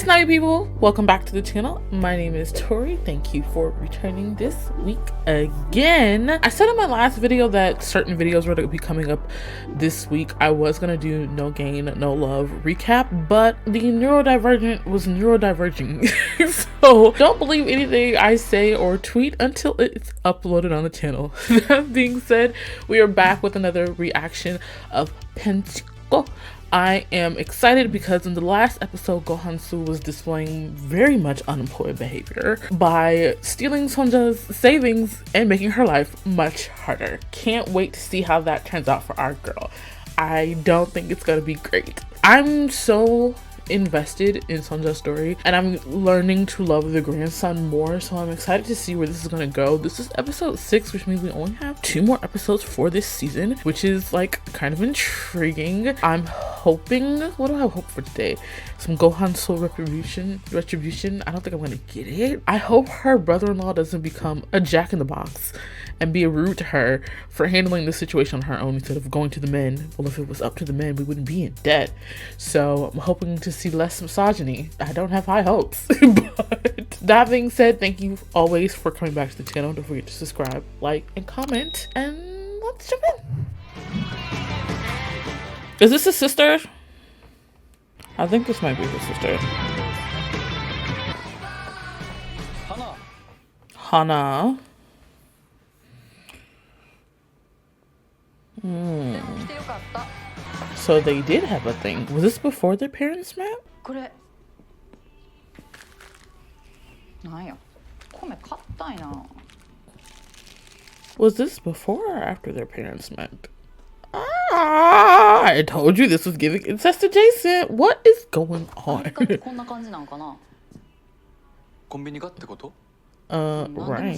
Snappy people, welcome back to the channel. My name is Tori. Thank you for returning this week again. I said in my last video that certain videos were going to be coming up this week. I was going to do No Gain, No Love recap, but the neurodivergent was neurodiverging. So don't believe anything I say or tweet until it's uploaded on the channel. That being said, we are back with another reaction of Pachinko. I am excited because in the last episode, Gohansu was displaying very much unemployed behavior by stealing Sunja's savings and making her life much harder. Can't wait to see how that turns out for our girl. I don't think it's gonna be great. I'm so invested in Sunja's story and I'm learning to love the grandson more, so I'm excited to see where this is gonna go. This is episode 6, which means we only have 2 more episodes for this season, which is like kind of intriguing. I'm hoping, what do I hope for today? Some Gohansu retribution. I don't think I'm gonna get it. I hope her brother-in-law doesn't become a jack-in-the-box and be rude to her for handling the situation on her own instead of going to the men. Well, if it was up to the men, we wouldn't be in debt. So I'm hoping to see less misogyny. I don't have high hopes. But that being said, thank you always for coming back to the channel. Don't forget to subscribe, like, and comment. And let's jump in. Is this his sister? I think this might be his sister. Hana. So they did have a thing. Was this before their parents met? Was this before or after their parents met? Ah, I told you this was giving incest adjacent. What is going on? Right.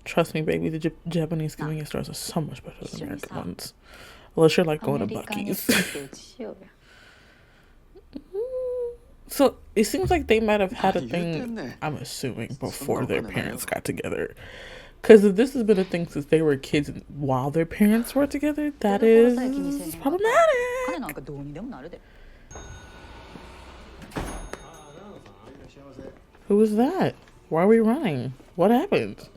Trust me, baby, the Japanese convenience stores are so much better than American ones. Unless you're like going to Buc-ee's. So it seems like they might have had a thing, I'm assuming, before their parents got together. Because if this has been a thing since they were kids while their parents were together, that is problematic. Who was that? Why are we running? What happened?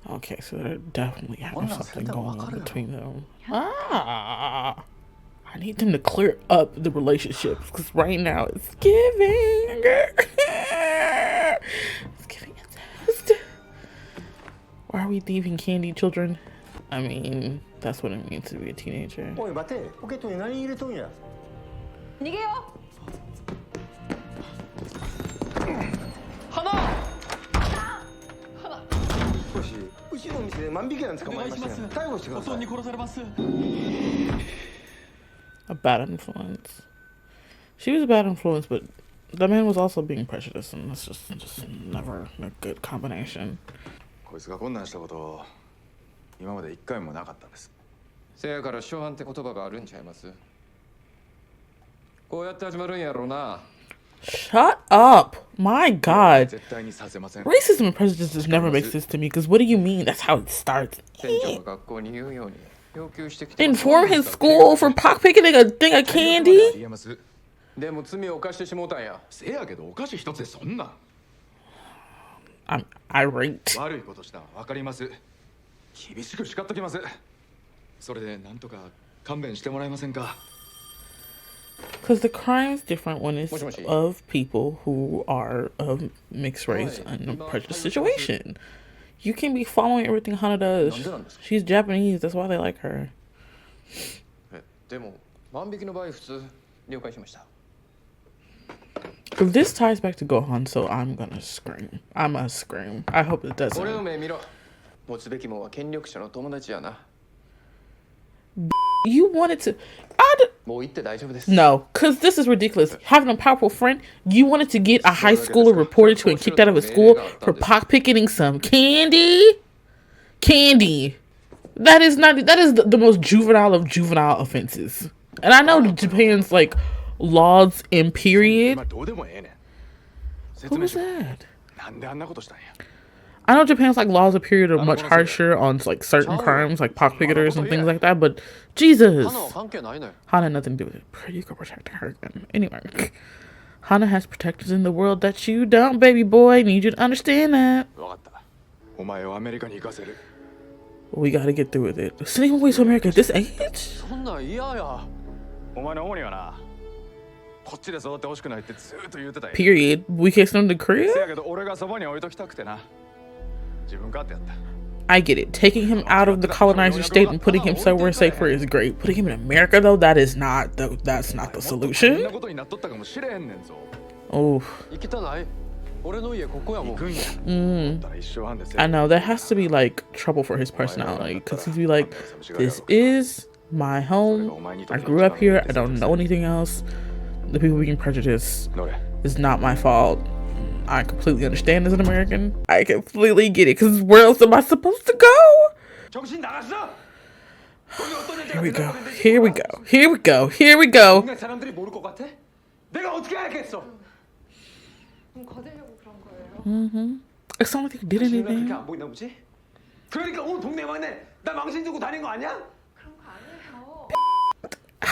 Okay, so they're definitely having something going on between them. Ah, I need them to clear up the relationships because right now it's giving. It's giving incest. Why are we thieving candy, children? I mean, that's what it means to be a teenager. A bad influence. She was a bad influence, but the man was also being prejudiced, and that's just never a good combination. Shut up. My God. Racism and prejudice just never makes sense to me, because what do you mean that's how it starts? Inform his school for picking a thing of candy? I'm irate. Because the crime is different when it's of people who are of mixed race and a prejudiced situation. You can be following everything Hana does. She's Japanese, that's why they like her. If this ties back to Gohan, so I'm gonna scream. I'm gonna scream. I hope it doesn't. You wanted to... No, because this is ridiculous. Having a powerful friend, you wanted to get a high schooler reported to and kicked out of his school for picking some candy? Candy. That is the most juvenile of juvenile offenses. And I know Japan's like laws and period. Who was that? I know Japan's like laws of period are much harsher on like certain crimes like pock picketers and things like that, but Jesus, Hana had nothing to do with it. Pretty good protecting her. Anyway, Hana has protectors in the world that you don't, baby boy. Need you to understand that. We gotta get through with it. Sending him away to America at this age? Period. We can't send him to Korea? I get it. Taking him out of the colonizer state and putting him somewhere safer is great. Putting him in America, though, that's not the solution. Oh. I know, that has to be like trouble for his personality, because he'd be like, this is my home. I grew up here. I don't know anything else. The people being prejudiced is not my fault. I completely understand as an American. I completely get it, because where else am I supposed to go? Here we go. Here we go. Here we go. Here we go. It's not like they did anything. How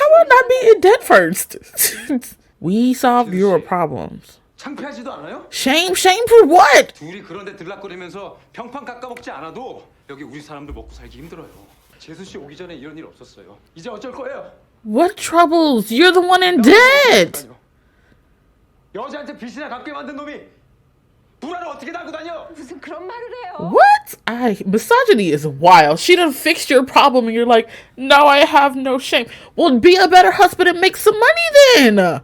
about not be in debt first? We solve your problems. Shame for what? What troubles? You're the one in debt. What? Misogyny is wild. She done fixed your problem and you're like, no, I have no shame. Well, be a better husband and make some money then.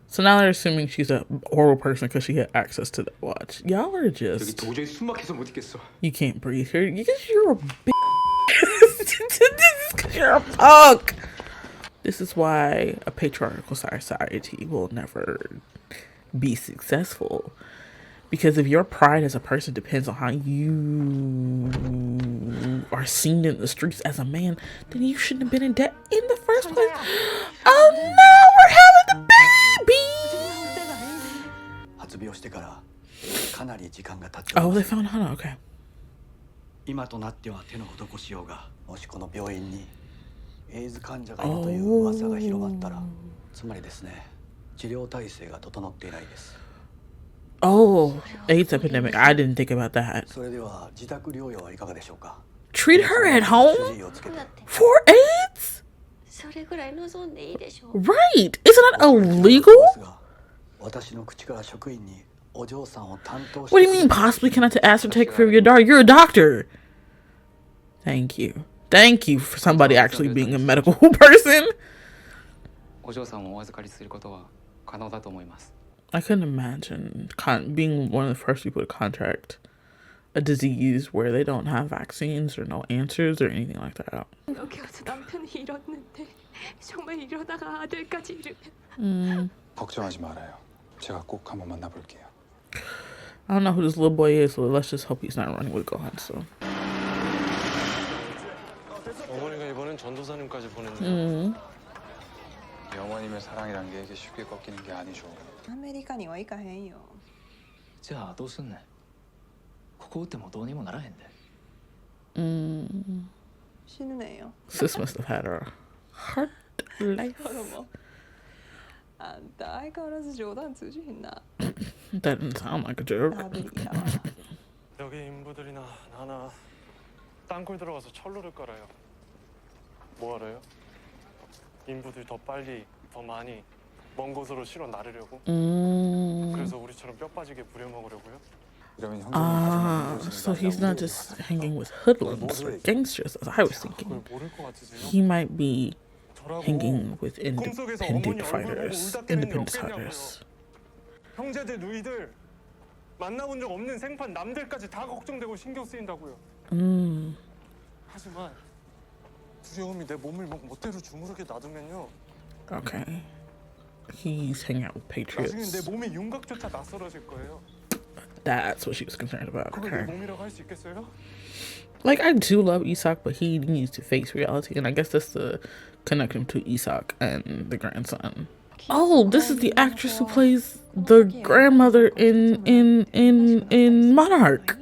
So now they're assuming she's a horrible person because she had access to that watch. Y'all are just... You can't breathe here. You're a bitch. You're a punk. This is why a patriarchal society will never be successful. Because if your pride as a person depends on how you are seen in the streets as a man, then you shouldn't have been in debt in the first place. Oh no, we're having a baby! Oh, they found Hana, okay. Oh, AIDS epidemic. I didn't think about that. Treat her at home for AIDS? Right. Isn't that illegal? What do you mean possibly cannot ask to take care of your daughter? You're a doctor. Thank you. Thank you for somebody actually being a medical person. I couldn't imagine being one of the first people to contract a disease where they don't have vaccines or no answers or anything like that. I don't know who this little boy is, so let's just hope he's not running with Gohan. So. 어머님의 사랑이란 게 이게 쉽게 꺾이는 게 아니죠. 아메리카には行かへんよ. じゃあどうすんねん? ここ打ってもどうにもならへんで. 死ぬねんよ. Sis must have had a hard life. あんた相変わらず冗談通じひんな. That didn't sound like a joke. 여기 인부들이나 나나 땅굴 들어가서 철로를 깔아요. 뭐 하래요? 인부들 더 빨리, 더 많이 먼 곳으로 실어 나르려고. 그래서 우리처럼 뼈 빠지게 부려먹으려고요. So he's not just hanging with hoodlums or gangsters as I was thinking. He might be hanging with independent fighters. 형제들 누이들 만나본 적 없는 생판 남들까지 다 걱정되고 신경 쓰인다고요. 하지만 두려움이 내 몸을 멋대로 주무르게 놔두면요. Okay. He's hanging out with patriots. 나중에 내 몸의 윤곽조차 낯설어질 거예요. That's what she was concerned about. 그걸 내 Okay. 몸이라고 할 수 있겠어요? Like, I do love Isak, but he needs to face reality. And I guess that's the connection to Isak and the grandson. Oh, this is the actress who plays the grandmother in Monarch.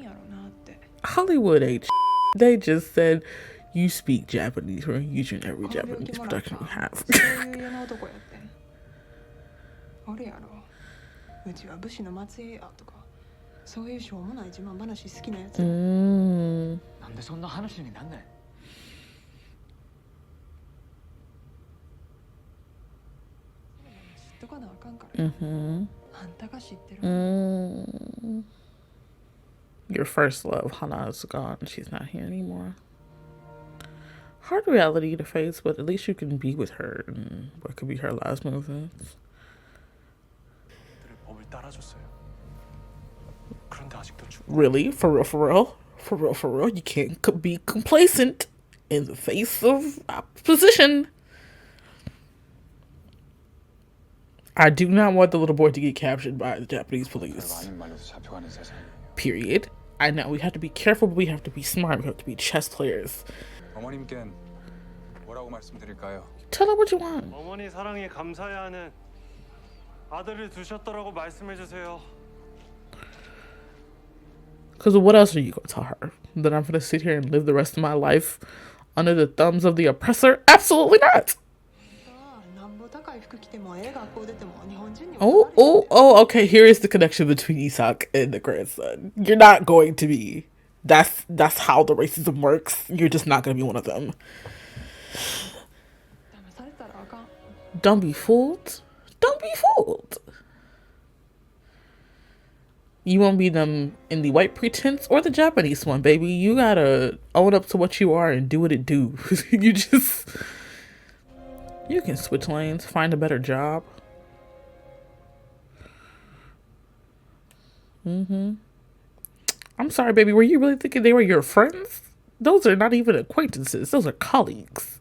Hollywood H. They just said, you speak Japanese. We're using every Japanese production we have. Your first love, Hana, is gone. She's not here anymore. Hard reality to face, but at least you can be with her and what could be her last movements. Really? For real, for real? For real, for real? You can't be complacent in the face of opposition. I do not want the little boy to get captured by the Japanese police. Period. I know we have to be careful, but we have to be smart. We have to be chess players. Tell her what you want. 어머니 사랑에 감사해야 하는 아들을 두셨더라고 말씀해 주세요. Because what else are you going to tell her? That I'm going to sit here and live the rest of my life under the thumbs of the oppressor? Absolutely not. Oh, okay. Here is the connection between Isak and the grandson. You're not going to be. That's how the racism works. You're just not going to be one of them. Don't be fooled. Don't be fooled. You won't be them in the white pretense or the Japanese one, baby. You gotta own up to what you are and do what it do. You can switch lanes, find a better job. I'm sorry, baby. Were you really thinking they were your friends? Those are not even acquaintances. Those are colleagues.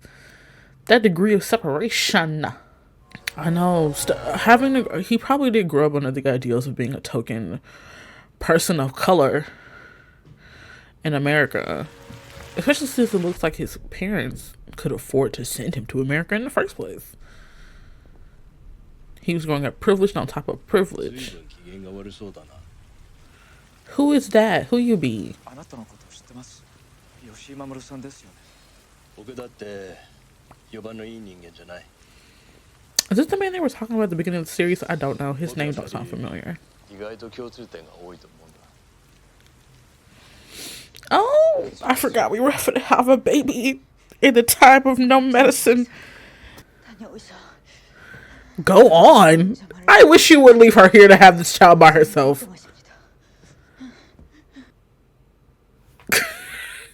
That degree of separation. I know. He probably did grow up under the ideals of being a token person of color in America. Especially since it looks like his parents could afford to send him to America in the first place. He was growing up privileged on top of privilege. Who is that? Who you be? Is this the man they were talking about at the beginning of the series? I don't know. His name don't sound familiar. Oh, I forgot we were going to have a baby in the time of no medicine. Go on. I wish you would leave her here to have this child by herself.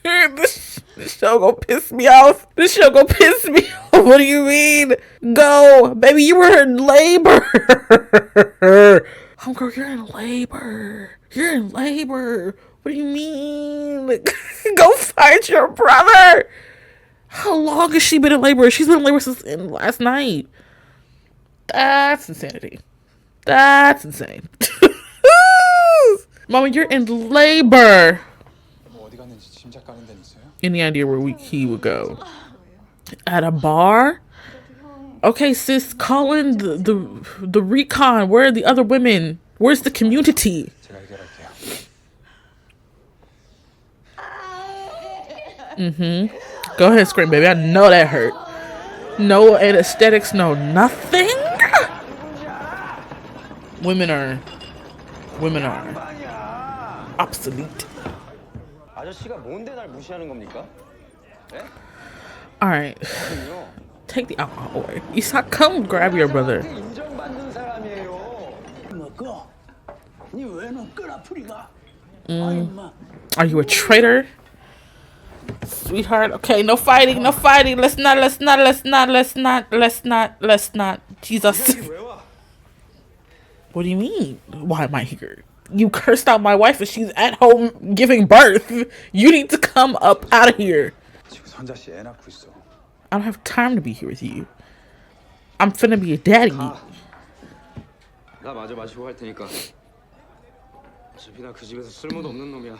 This show gonna piss me off. This show gonna piss me off. What do you mean? Go. Baby, you were in labor. Homegirl, you're in labor. You're in labor. What do you mean? Go find your brother. How long has she been in labor? She's been in labor since last night. That's insanity. That's insane. Mama, you're in labor. Any idea where he would go? At a bar? Okay, sis, call in the recon. Where are the other women? Where's the community? Go ahead, scream, baby. I know that hurt. No anesthetics, no nothing. Women are obsolete. All right, take the alcohol away. Isak, come grab your brother. Are you a traitor? Sweetheart, okay, no fighting. Let's not. Jesus. What do you mean? Why am I here? You cursed out my wife and she's at home giving birth. You need to come up out of here. I don't have time to be here with you. I'm finna be a daddy. 어차피 나 그 집에서 쓸모도 없는 놈이야. Oh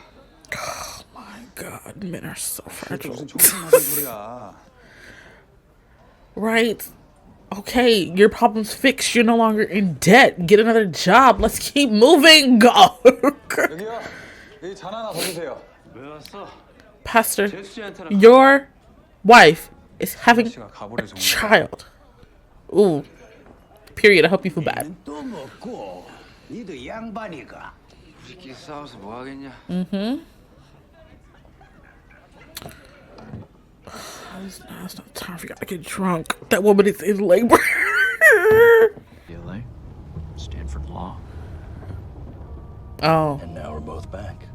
my god, men are so 그게 fragile. 무슨 정신 나간 소리야. Right? Okay, your problem's fixed. You're no longer in debt. Get another job. Let's keep moving. Go. 여기요. 여기 잔 하나 더 주세요. 왜 왔어? Pastor, your wife is having 씨가 a 가보래 정말. child. Ooh. Period. I hope you feel bad. 또 먹고 니도 양반이가. 우리끼리 싸워서 뭐 하겠냐? It's not time for y'all to get drunk. That woman is in labor. LA, Stanford Law. Oh. And now we're both back.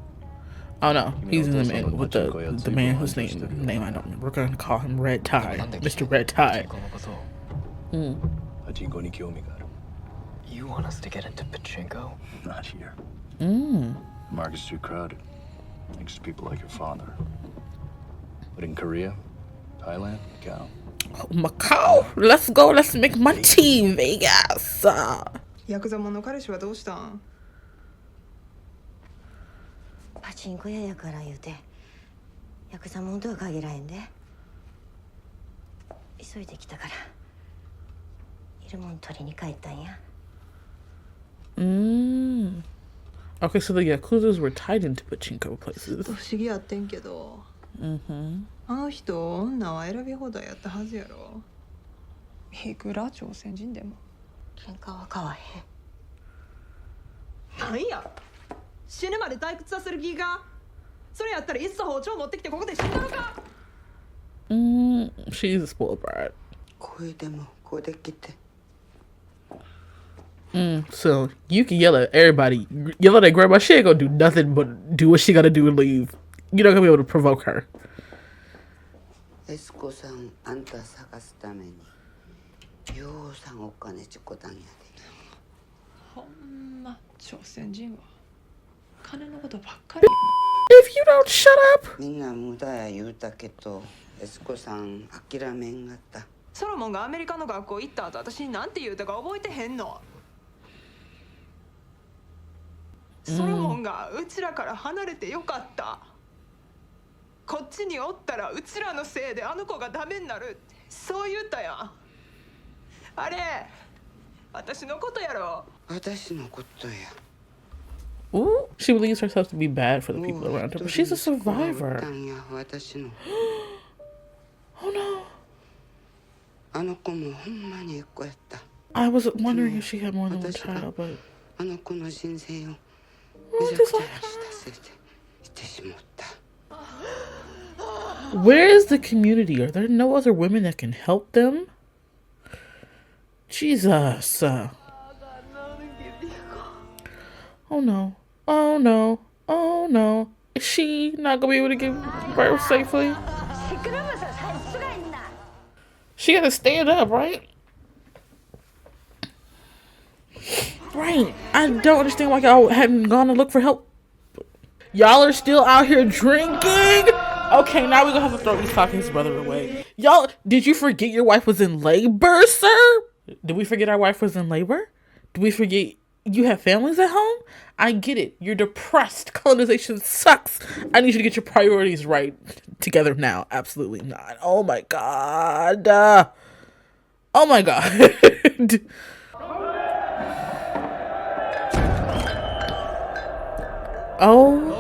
Oh no, he's in the man with the man whose name I don't remember. We're gonna call him Red Tie, Mr. Red Tie. Pachinko ni kiyomi ga aru. You want us to get into Pachinko? Not here. Market's too crowded. Thanks to people like your father. But in Korea, Thailand, Macau. Oh, Macau, let's go. Let's make money, Vegas. ヤクザ者の彼氏はどうしたん？パチンコ屋やから言うてヤクザもんとは限らへんで急いできたからいるもん取りに帰ったんや。Okay, so the Yakuzas were tied into Pachinko ずっ places. と不思議やってんけど、あの人女は選び放題やったはずやろ。いくら朝鮮人でも。喧嘩は買わへん。なんや死ぬまで退屈させる気が。それやったらいっそ包丁持ってきてここで死んだのか。She's a spoiled brat. 声でもこできて So you can yell at everybody. Yell at grandma. She ain't gonna do nothing but do what she gotta do and leave. You're not gonna be able to provoke her. エスコさんあんた探すためにようさんお金ちこたんやで。ほんま朝鮮人は金のことばっかり。 If you don't shut up. みんな無駄や言うたけどエスコさん諦めんがった。ソロモンがアメリカの学校行った後私に何て言うたか覚えてへんの。ソロモンがうちらから離れてよかった。こっちにおったらうちらのせいであの子がダメになるってそう言ったやん。あれ私のことやろ。私のことや。 Ooh, she believes herself to be bad for the people around her, but she's a survivor. 私の Oh no. あの子もほんまにえっ子やった。 I was wondering if she had more than one child, but あの子の人生をめちゃくちゃにしたせいでしてしまった。 where is the community? Are there no other women that can help them? Jesus. Oh no. Oh no. Oh no. Is she not gonna be able to give birth safely? She gotta stand up, right? Right. I don't understand why y'all hadn't gone to look for help. Y'all are still out here drinking? Okay, now we're gonna have to throw Isak his brother away. Y'all, did you forget your wife was in labor, sir? Did we forget our wife was in labor? Did we forget you have families at home? I get it. You're depressed. Colonization sucks. I need you to get your priorities right together now. Absolutely not. Oh my god. Oh my god. Oh.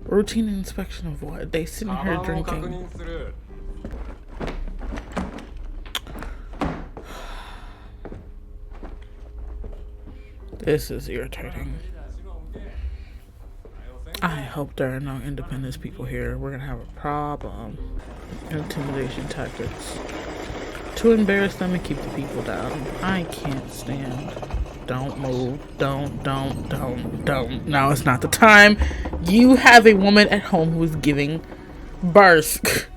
Routine inspection of what? They sitting here drinking. This is irritating. I hope there are no independence people here. We're gonna have a problem. Intimidation tactics. To embarrass them and keep the people down. I can't stand. Don't move. Don't. Now is not the time. You have a woman at home who is giving birth.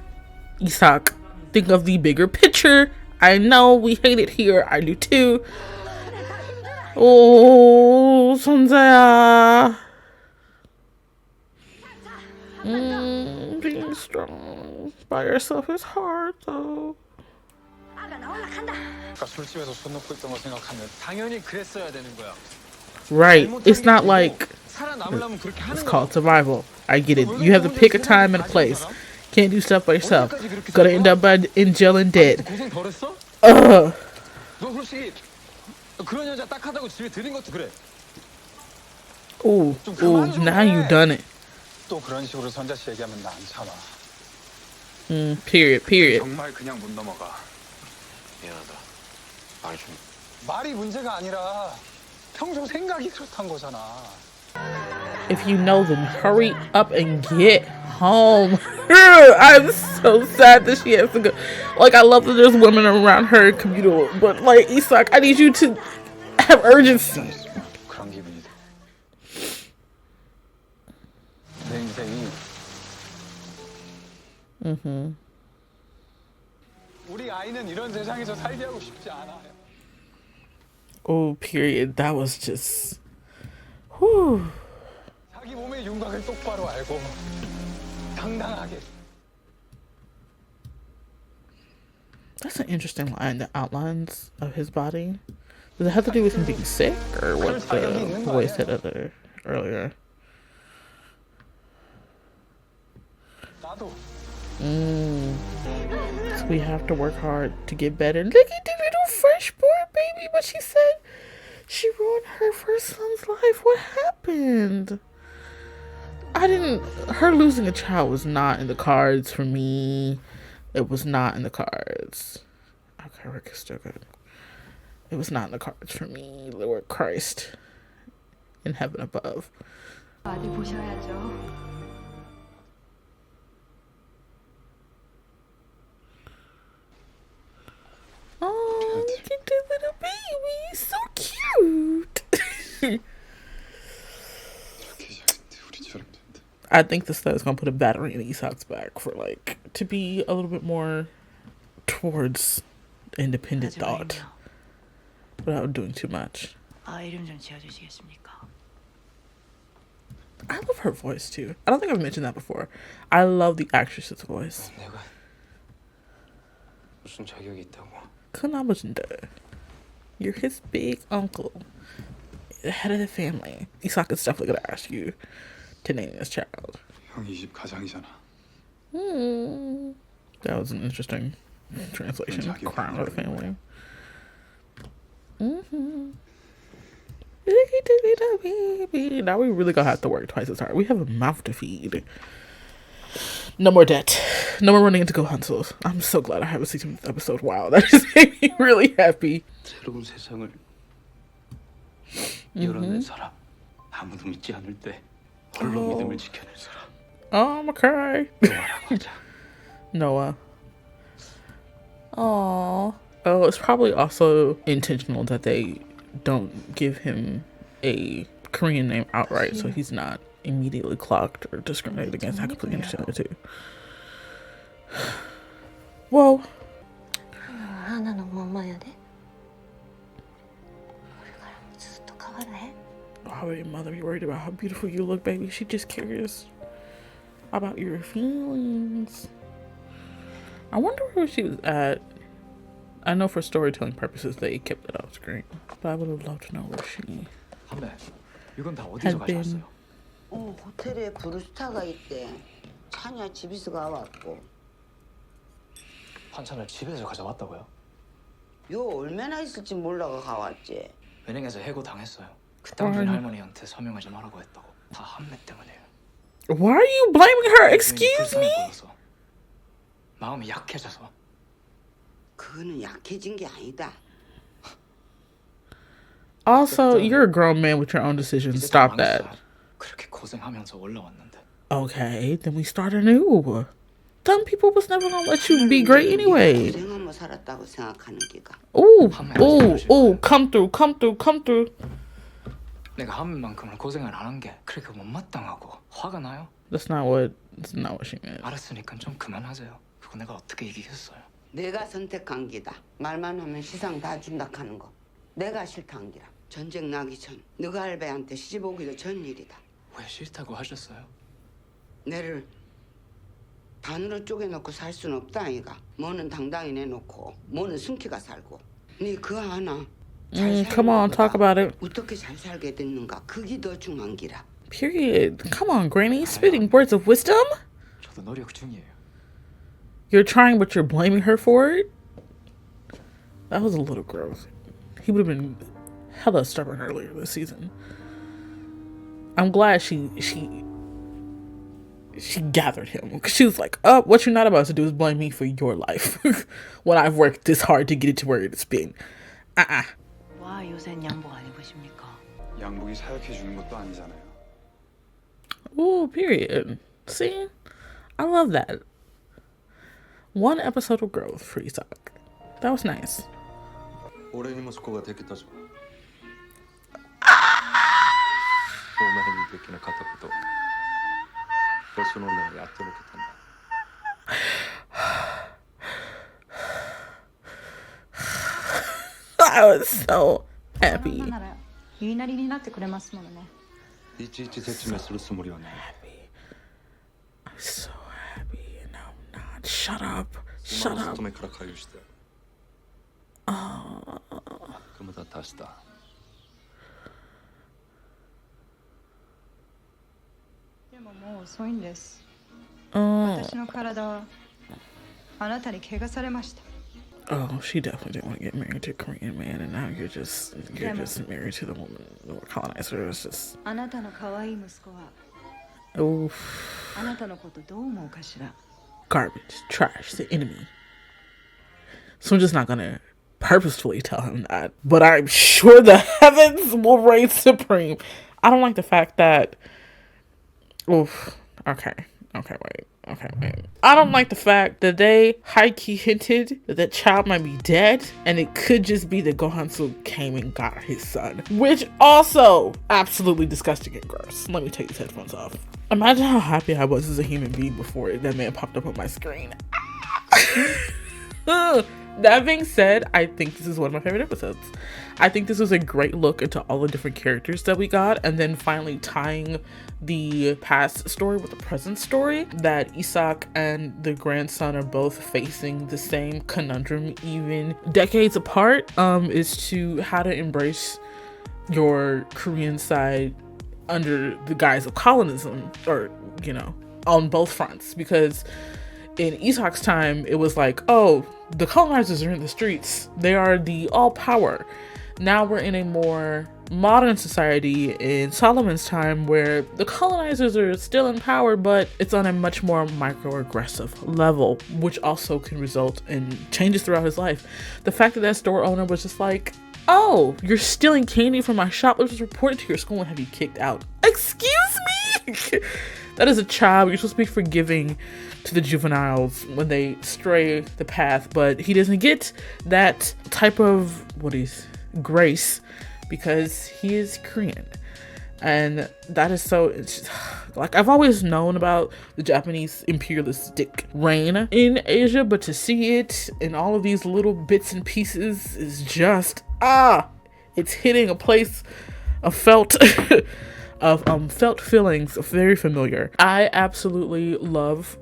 Isak, think of the bigger picture. I know we hate it here. I do too. Oh, sunja. Being strong by yourself is hard though. 아까 술집에서 손 놓고 있던 거 생각하면 당연히 그랬어야 되는 거야. Right. It's not like 살아남으려면 그렇게 it's 하는 called 거야. survival. I get it. You have to pick a time and a place. Can't do stuff by yourself. Gonna end up in jail and dead. 고생 덜했어? Ugh. 너 솔직히 그런 여자 딱 하다고 집에 들인 것도 그래. Ooh, now you done it. 또 그런 식으로 선자 씨 얘기하면 나 안 참아. Period. 정말 그냥 못 넘어가. 미안하다. 말 좀. 말이 문제가 아니라 평소 생각이 그렇단 거잖아. If you know, then hurry up and get home. I'm so sad that she has to go. Like, I love that there's women around her communal, but like, Isak, I need you to have urgency. 그런 기분이 돼. 내 인생이. 우리 아이는 이런 세상에서 살게 하고 싶지 않아. Oh, period. That was just. Whew. 자기 몸의 윤곽을 똑바로 알고 당당하게. That's an interesting line. The outlines of his body. Does it have to do with him being sick, or what the voice said earlier? 나도. So we have to work hard to get better. Look at the little firstborn baby. But she said she ruined her first son's life. What happened? Her losing a child was not in the cards for me. It was not in the cards. Okay, Rick is still good. It was not in the cards for me. Lord Christ in heaven above. 많이 보셔야죠. Oh, look at the little baby. So cute. I think the stud is gonna put a battery in Isak's back for like to be a little bit more towards independent thought without doing too much. I love her voice too. I don't think I've mentioned that before. I love the actress's voice. 무슨 자격이 있다고? 큰 아버지인데. You're his big uncle, the head of the family. Isak is definitely gonna ask you to name this child. 형이 이 집 가장이잖아. That was an interesting translation. Crown of the family. Baby. Now we really gonna have to work twice as hard. We have a mouth to feed. No more debt. No more running into Gohansos. I'm so glad I have a 16th episode. Wow, that just made me really happy. 새로운 세상을 열어낸 사람. 아무도 믿지 않을 때 홀로 믿음을 지켜낸 사람. Oh, I'm gonna cry. 노아라고 하자. Noah. Aww. Oh, it's probably also intentional that they don't give him a Korean name outright, so he's not immediately clocked or discriminated against. I completely understand it too. Whoa. Why would your mother be worried about how beautiful you look, baby? She just curious about your feelings. I wonder where she was at. I know for storytelling purposes they kept it off screen, but I would have loved to know where she 선배, 이건 다 had 어디서 been. 가져왔어요? 호텔에 브루스타가 있대. 찬이야 집에서 가왔고. 반찬을 집에서 가져왔다고요? 요 얼마나 있을지 몰라가 가왔지. 은행에서 해고 당했어요. 그딴 분 할머니한테 서명하지 말라고 했다고. 다 한매 때문이에요. Why are you blaming her? Excuse me? 마음이 약해져서. 그거는 약해진 게 아니다. Also, you're a grown man with your own decisions. Stop that. 그렇게 고생하면서 올라왔는데. Okay, then we start anew. Some people was never gonna let you be great anyway. 고생하며 살았다고 생각하는 기가. Ooh, come through. 내가 한만큼은 고생을 안 한 게 그렇게 못마땅하고 화가 나요? That's not what she meant. 알았으니까 좀 그만하세요. 그거 내가 어떻게 이기겠어요? 내가 선택한 기다. 말만 하면 시상 다 준다 하는 거. 내가 싫다는 기라. 전쟁 나기 전 너가 알베한테 시집 오기도 전 일이다. 왜 싫다고 하셨어요? 내를 반으로 쪼개놓고 살 수는 없다 아이가. 뭐는 당당히 내놓고 뭐는 숨기가 살고. 네 그거 하나. Come on, talk about it. 어떻게 잘 살게 됐는가 그게 더 중요한 기라. Period. Come on, Granny. Spitting words of wisdom? 저도 노력 중이에요. You're trying, but you're blaming her for it? That was a little gross. He would have been hella stubborn earlier this season. I'm glad she gathered him. She was like, oh, what you're not about to do is blame me for your life when I've worked this hard to get it to where it's been. 와 요샌 양복 안 입으십니까? 양복이 사역해 주는 것도 아니잖아요. Ooh, period. See? I love that. One episode of growth for Isak. That was nice. 俺に息子ができたぞ。お前にできなかったことをその女がやってのけたんだ。I was so happy. なら言いなりになってくれますものね。いちいち説明するつもりはない。I'm so happy. No, I'm not. Shut up. Shut お前の up. 勤めから解放して。雲田足した。でももう遅いんです。 Oh, 私の体はあなたに怪我されました。 oh, she definitely didn't want to get married to a Korean man, and now you're just married to the woman, the colonizer. It's just あなたの可愛い息子は oof. あなたのことどう思うかしら。 Garbage, trash, the enemy. So I'm just not gonna purposefully tell him that, but I'm sure the heavens will reign supreme. I don't like the fact that. Oof. Okay, wait. I don't like the fact that they high-key hinted that that child might be dead, and it could just be that Gohansu came and got his son, which also absolutely disgusting and gross. Let me take these headphones off. Imagine how happy I was as a human being before that man popped up on my screen. That being said, I think this is one of my favorite episodes. I think this was a great look into all the different characters that we got, and then finally tying the past story with the present story, that Isak and the grandson are both facing the same conundrum even decades apart, is to how to embrace your Korean side under the guise of colonism, or, you know, on both fronts. Because in Isak's time, it was like, oh, the colonizers are in the streets. They are the all power. Now we're in a more modern society in Solomon's time where the colonizers are still in power, but it's on a much more microaggressive level, which also can result in changes throughout his life. The fact that that store owner was just like, oh, you're stealing candy from my shop, let's just report it to your school and have you kicked out. Excuse me? That is a child. You're supposed to be forgiving to the juveniles when they stray the path, but he doesn't get that type of grace because he is Korean. And that is so, like, I've always known about the Japanese imperialistic reign in Asia, but to see it in all of these little bits and pieces is just, it's hitting a place of felt feelings, very familiar. I absolutely love.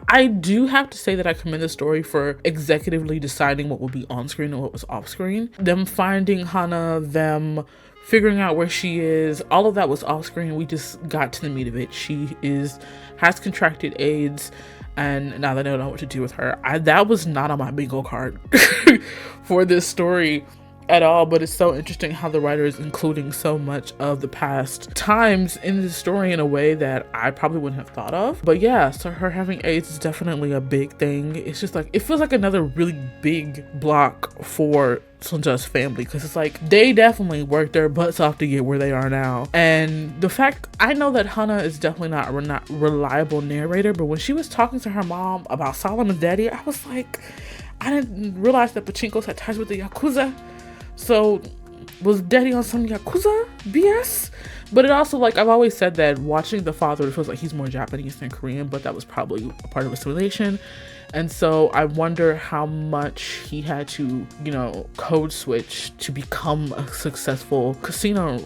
I do have to say that I commend the story for executively deciding what would be on screen and what was off screen. Them finding Hana, them figuring out where she is, all of that was off screen. We just got to the meat of it. She has contracted AIDS, and now they don't know what to do with her. That was not on my bingo card for this story at all, but it's so interesting how the writer is including so much of the past times in the story in a way that I probably wouldn't have thought of. But yeah, so her having AIDS is definitely a big thing. It's just like, it feels like another really big block for Sunja's family, because it's like they definitely worked their butts off to get where they are now. And the fact, I know that Hana is definitely not a reliable narrator, but when she was talking to her mom about Solomon's daddy, I was like, I didn't realize that Pachinkos had ties with the Yakuza. So was daddy on some Yakuza BS? But it also, like, I've always said that watching the father, it feels like he's more Japanese than Korean, but that was probably a part of assimilation. And so I wonder how much he had to, you know, code switch to become a successful casino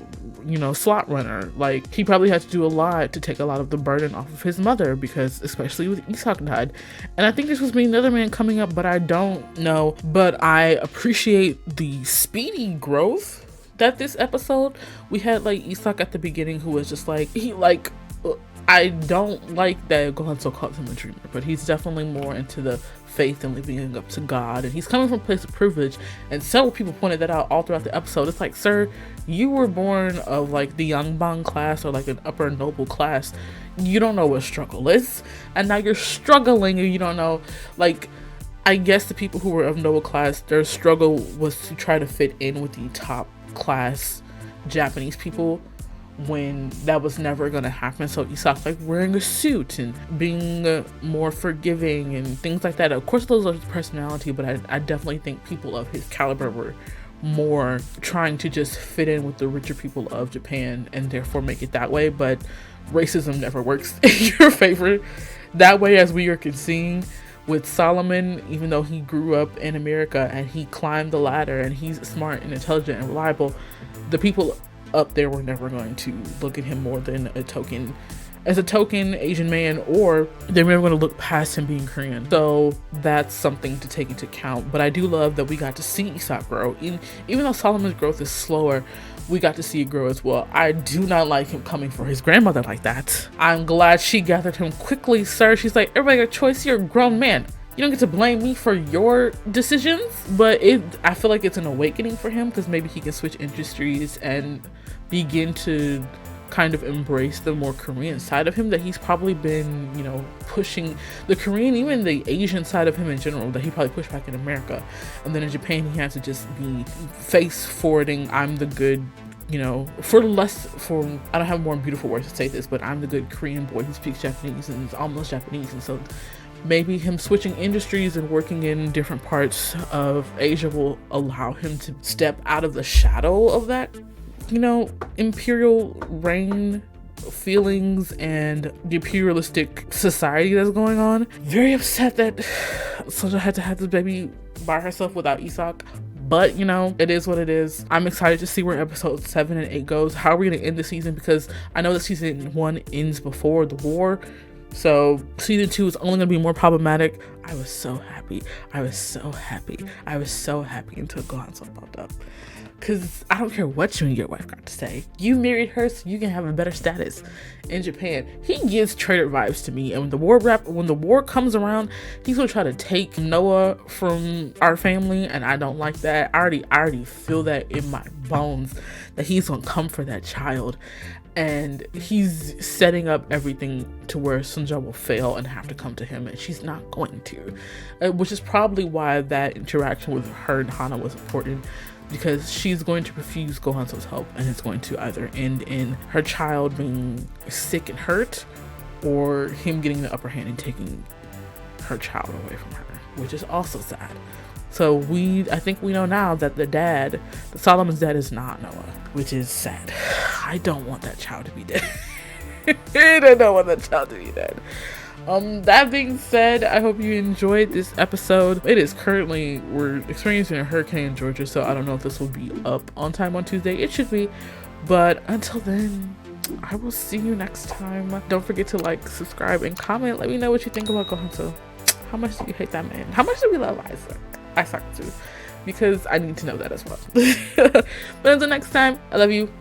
you know, slot runner. Like, he probably had to do a lot to take a lot of the burden off of his mother, because especially with Isak died. And I think this was me another man coming up, but I don't know. But I appreciate the speedy growth that this episode, we had like Isak at the beginning, who was just like, I don't like that Gohanso calls him a dreamer, but he's definitely more into the faith and living up to God, and he's coming from a place of privilege, and several people pointed that out all throughout the episode. It's like, sir, you were born of like the Yangbang class, or like an upper noble class. You don't know what struggle is, and now you're struggling and you don't know. Like, I guess the people who were of noble class, their struggle was to try to fit in with the top class Japanese people, when that was never gonna happen. So Isak's like wearing a suit and being more forgiving and things like that. Of course, those are his personality, but I definitely think people of his caliber were more trying to just fit in with the richer people of Japan and therefore make it that way. But racism never works in your favor that way, as we are seeing with Solomon. Even though he grew up in America and he climbed the ladder and he's smart and intelligent and reliable, the people up there were never going to look at him more than a token Asian man, or they're never going to look past him being Korean. So that's something to take into account. But I do love that we got to see Isak grow. Even though Solomon's growth is slower, we got to see it grow as well. I do not like him coming for his grandmother like that. I'm glad she gathered him quickly, sir. She's like, everybody got a choice. You're a grown man. You don't get to blame me for your decisions. But I feel like it's an awakening for him, because maybe he can switch industries and begin to kind of embrace the more Korean side of him that he's probably been, you know, pushing. The Korean, even the Asian side of him in general, that he probably pushed back in America. And then in Japan, he has to just be face forwarding, I'm the good, you know, I don't have more beautiful words to say this, but I'm the good Korean boy who speaks Japanese and is almost Japanese. And so maybe him switching industries and working in different parts of Asia will allow him to step out of the shadow of that, you know, imperial reign feelings and the imperialistic society that's going on. Very upset that Sunja had to have this baby by herself without Isak. But, you know, it is what it is. I'm excited to see where episodes 7 and 8 goes. How are we going to end the season? Because I know that season 1 ends before the war. So season 2 is only going to be more problematic. I was so happy. I was so happy until Gohanso popped up. Because I don't care what you and your wife got to say. You married her so you can have a better status in Japan. He gives traitor vibes to me. And when the war comes around, he's going to try to take Noah from our family. And I don't like that. I already feel that in my bones, that he's going to come for that child. And he's setting up everything to where Sunja will fail and have to come to him, and she's not going to. Which is probably why that interaction with her and Hana was important, because she's going to refuse Gohanso's help, and it's going to either end in her child being sick and hurt, or him getting the upper hand and taking her child away from her, which is also sad. So I think we know now that the Solomon's dad is not Noah, which is sad. I don't want that child to be dead. I don't want that child to be dead. That being said, I hope you enjoyed this episode. It is currently, we're experiencing a hurricane in Georgia, so I don't know if this will be up on time on Tuesday. It should be, but until then, I will see you next time. Don't forget to like, subscribe, and comment. Let me know what you think about Gohanso. How much do you hate that man? How much do we love Isak too? Because I need to know that as well. But until next time, I love you.